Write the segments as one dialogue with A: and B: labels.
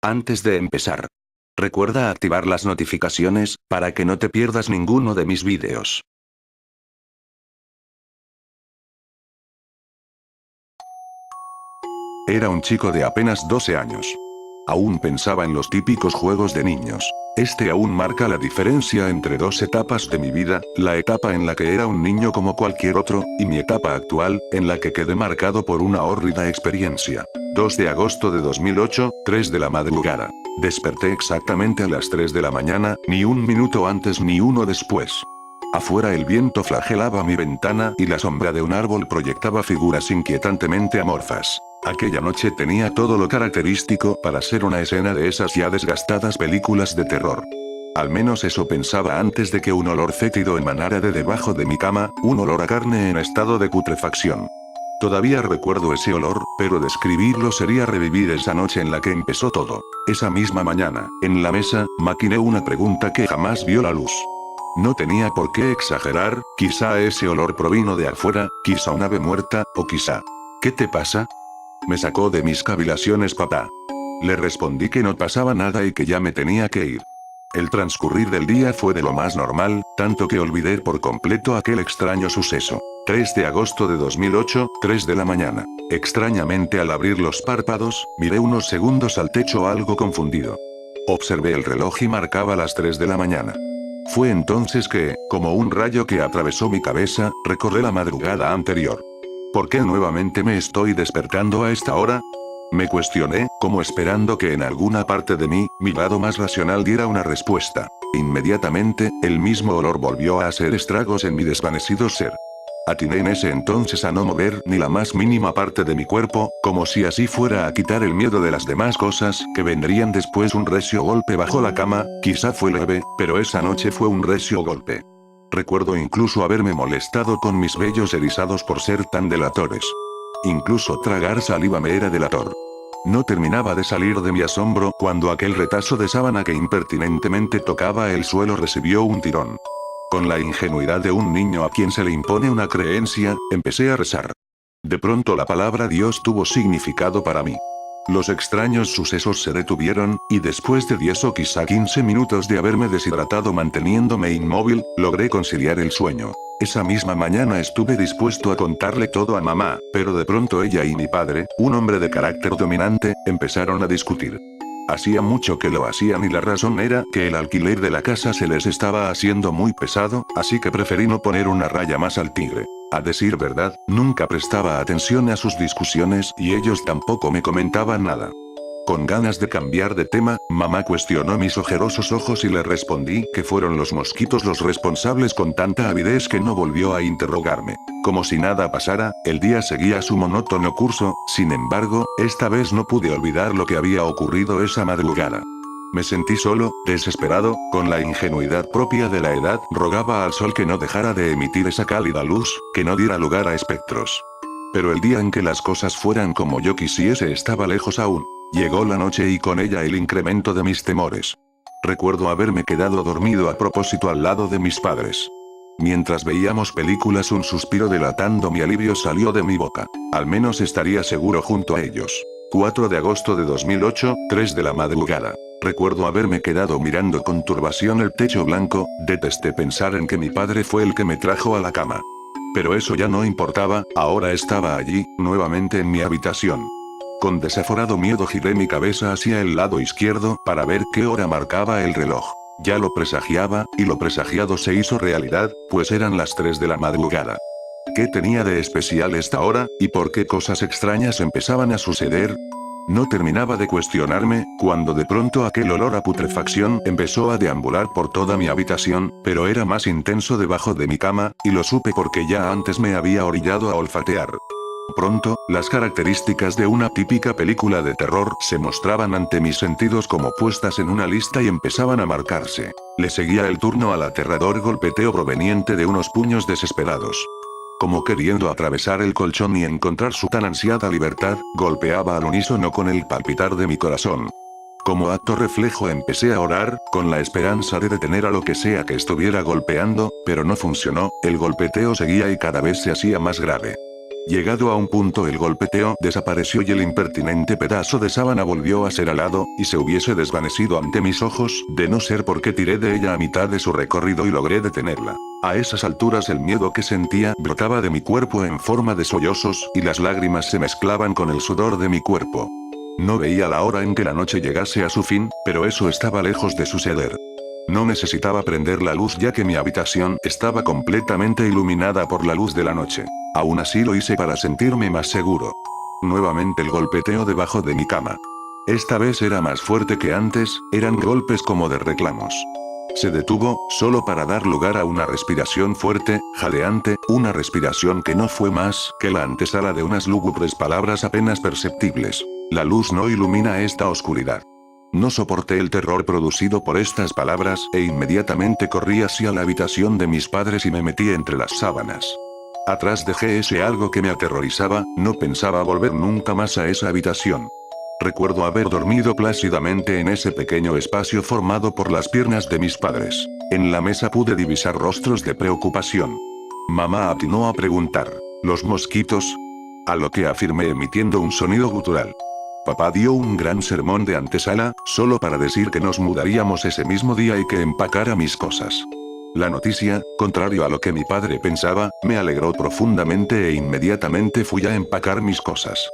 A: Antes de empezar, recuerda activar las notificaciones, para que no te pierdas ninguno de mis vídeos. Era un chico de apenas 12 años. Aún pensaba en los típicos juegos de niños. Este aún marca la diferencia entre dos etapas de mi vida, la etapa en la que era un niño como cualquier otro, y mi etapa actual, en la que quedé marcado por una hórrida experiencia. 2 de agosto de 2008, 3 de la madrugada. Desperté exactamente a las 3 de la mañana, ni un minuto antes ni uno después. Afuera el viento flagelaba mi ventana y la sombra de un árbol proyectaba figuras inquietantemente amorfas. Aquella noche tenía todo lo característico para ser una escena de esas ya desgastadas películas de terror. Al menos eso pensaba antes de que un olor fétido emanara de debajo de mi cama, un olor a carne en estado de putrefacción. Todavía recuerdo ese olor, pero describirlo sería revivir esa noche en la que empezó todo. Esa misma mañana, en la mesa, maquiné una pregunta que jamás vio la luz. No tenía por qué exagerar, quizá ese olor provino de afuera, quizá un ave muerta, o quizá... ¿Qué te pasa? Me sacó de mis cavilaciones papá. Le respondí que no pasaba nada y que ya me tenía que ir. El transcurrir del día fue de lo más normal, tanto que olvidé por completo aquel extraño suceso. 3 de agosto de 2008, 3 de la mañana. Extrañamente al abrir los párpados, miré unos segundos al techo algo confundido. Observé el reloj y marcaba las 3 de la mañana. Fue entonces que, como un rayo que atravesó mi cabeza, recordé la madrugada anterior. ¿Por qué nuevamente me estoy despertando a esta hora? Me cuestioné, como esperando que en alguna parte de mí, mi lado más racional diera una respuesta. Inmediatamente, el mismo olor volvió a hacer estragos en mi desvanecido ser. Atiné en ese entonces a no mover ni la más mínima parte de mi cuerpo, como si así fuera a quitar el miedo de las demás cosas que vendrían después. Un recio golpe bajo la cama, quizá fue leve, pero esa noche fue un recio golpe. Recuerdo incluso haberme molestado con mis vellos erizados por ser tan delatores. Incluso tragar saliva me era delator. No terminaba de salir de mi asombro cuando aquel retazo de sábana que impertinentemente tocaba el suelo recibió un tirón. Con la ingenuidad de un niño a quien se le impone una creencia, empecé a rezar. De pronto la palabra Dios tuvo significado para mí. Los extraños sucesos se detuvieron, y después de 10 o quizá 15 minutos de haberme deshidratado manteniéndome inmóvil, logré conciliar el sueño. Esa misma mañana estuve dispuesto a contarle todo a mamá, pero de pronto ella y mi padre, un hombre de carácter dominante, empezaron a discutir. Hacía mucho que lo hacían y la razón era que el alquiler de la casa se les estaba haciendo muy pesado, así que preferí no poner una raya más al tigre. A decir verdad, nunca prestaba atención a sus discusiones y ellos tampoco me comentaban nada. Con ganas de cambiar de tema, mamá cuestionó mis ojerosos ojos y le respondí que fueron los mosquitos los responsables con tanta avidez que no volvió a interrogarme. Como si nada pasara, el día seguía su monótono curso, sin embargo, esta vez no pude olvidar lo que había ocurrido esa madrugada. Me sentí solo, desesperado, con la ingenuidad propia de la edad, rogaba al sol que no dejara de emitir esa cálida luz, que no diera lugar a espectros. Pero el día en que las cosas fueran como yo quisiese estaba lejos aún. Llegó la noche y con ella el incremento de mis temores. Recuerdo haberme quedado dormido a propósito al lado de mis padres. Mientras veíamos películas, un suspiro delatando mi alivio salió de mi boca. Al menos estaría seguro junto a ellos. 4 de agosto de 2008, 3 de la madrugada. Recuerdo haberme quedado mirando con turbación el techo blanco, detesté pensar en que mi padre fue el que me trajo a la cama. Pero eso ya no importaba, ahora estaba allí, nuevamente en mi habitación. Con desaforado miedo giré mi cabeza hacia el lado izquierdo para ver qué hora marcaba el reloj. Ya lo presagiaba, y lo presagiado se hizo realidad, pues eran las 3 de la madrugada. ¿Qué tenía de especial esta hora, y por qué cosas extrañas empezaban a suceder? No terminaba de cuestionarme, cuando de pronto aquel olor a putrefacción empezó a deambular por toda mi habitación, pero era más intenso debajo de mi cama, y lo supe porque ya antes me había orillado a olfatear. Pronto, las características de una típica película de terror se mostraban ante mis sentidos como puestas en una lista y empezaban a marcarse. Le seguía el turno al aterrador golpeteo proveniente de unos puños desesperados. Como queriendo atravesar el colchón y encontrar su tan ansiada libertad, golpeaba al unísono con el palpitar de mi corazón. Como acto reflejo empecé a orar, con la esperanza de detener a lo que sea que estuviera golpeando, pero no funcionó, el golpeteo seguía y cada vez se hacía más grave. Llegado a un punto el golpeteo desapareció y el impertinente pedazo de sábana volvió a ser alado, y se hubiese desvanecido ante mis ojos, de no ser porque tiré de ella a mitad de su recorrido y logré detenerla. A esas alturas el miedo que sentía brotaba de mi cuerpo en forma de sollozos, y las lágrimas se mezclaban con el sudor de mi cuerpo. No veía la hora en que la noche llegase a su fin, pero eso estaba lejos de suceder. No necesitaba prender la luz ya que mi habitación estaba completamente iluminada por la luz de la noche. Aún así lo hice para sentirme más seguro. Nuevamente el golpeteo debajo de mi cama. Esta vez era más fuerte que antes, eran golpes como de reclamos. Se detuvo, solo para dar lugar a una respiración fuerte, jadeante, una respiración que no fue más que la antesala de unas lúgubres palabras apenas perceptibles. La luz no ilumina esta oscuridad. No soporté el terror producido por estas palabras, e inmediatamente corrí hacia la habitación de mis padres y me metí entre las sábanas. Atrás dejé ese algo que me aterrorizaba, no pensaba volver nunca más a esa habitación. Recuerdo haber dormido plácidamente en ese pequeño espacio formado por las piernas de mis padres. En la mesa pude divisar rostros de preocupación. Mamá atinó a preguntar, ¿los mosquitos? A lo que afirmé emitiendo un sonido gutural. Papá dio un gran sermón de antesala, solo para decir que nos mudaríamos ese mismo día y que empacara mis cosas. La noticia, contrario a lo que mi padre pensaba, me alegró profundamente e inmediatamente fui a empacar mis cosas.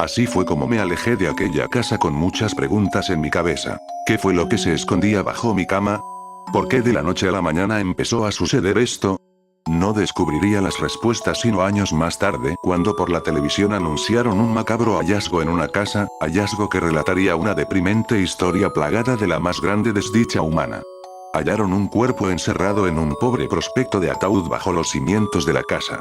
A: Así fue como me alejé de aquella casa con muchas preguntas en mi cabeza. ¿Qué fue lo que se escondía bajo mi cama? ¿Por qué de la noche a la mañana empezó a suceder esto? No descubriría las respuestas sino años más tarde, cuando por la televisión anunciaron un macabro hallazgo en una casa, hallazgo que relataría una deprimente historia plagada de la más grande desdicha humana. Hallaron un cuerpo encerrado en un pobre prospecto de ataúd bajo los cimientos de la casa.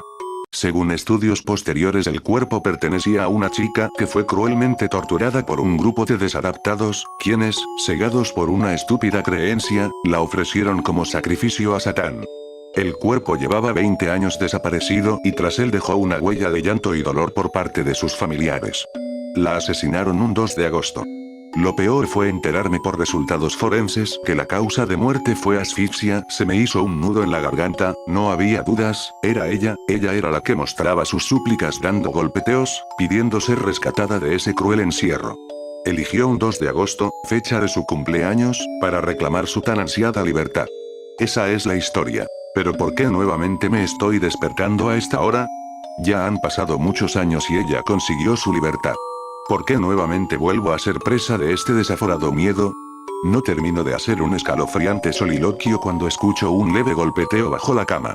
A: Según estudios posteriores, el cuerpo pertenecía a una chica que fue cruelmente torturada por un grupo de desadaptados, quienes, cegados por una estúpida creencia, la ofrecieron como sacrificio a Satán. El cuerpo llevaba 20 años desaparecido y tras él dejó una huella de llanto y dolor por parte de sus familiares. La asesinaron un 2 de agosto. Lo peor fue enterarme por resultados forenses que la causa de muerte fue asfixia, se me hizo un nudo en la garganta, no había dudas, era ella era la que mostraba sus súplicas dando golpeteos, pidiendo ser rescatada de ese cruel encierro. Eligió un 2 de agosto, fecha de su cumpleaños, para reclamar su tan ansiada libertad. Esa es la historia. ¿Pero por qué nuevamente me estoy despertando a esta hora? Ya han pasado muchos años y ella consiguió su libertad. ¿Por qué nuevamente vuelvo a ser presa de este desaforado miedo? No termino de hacer un escalofriante soliloquio cuando escucho un leve golpeteo bajo la cama.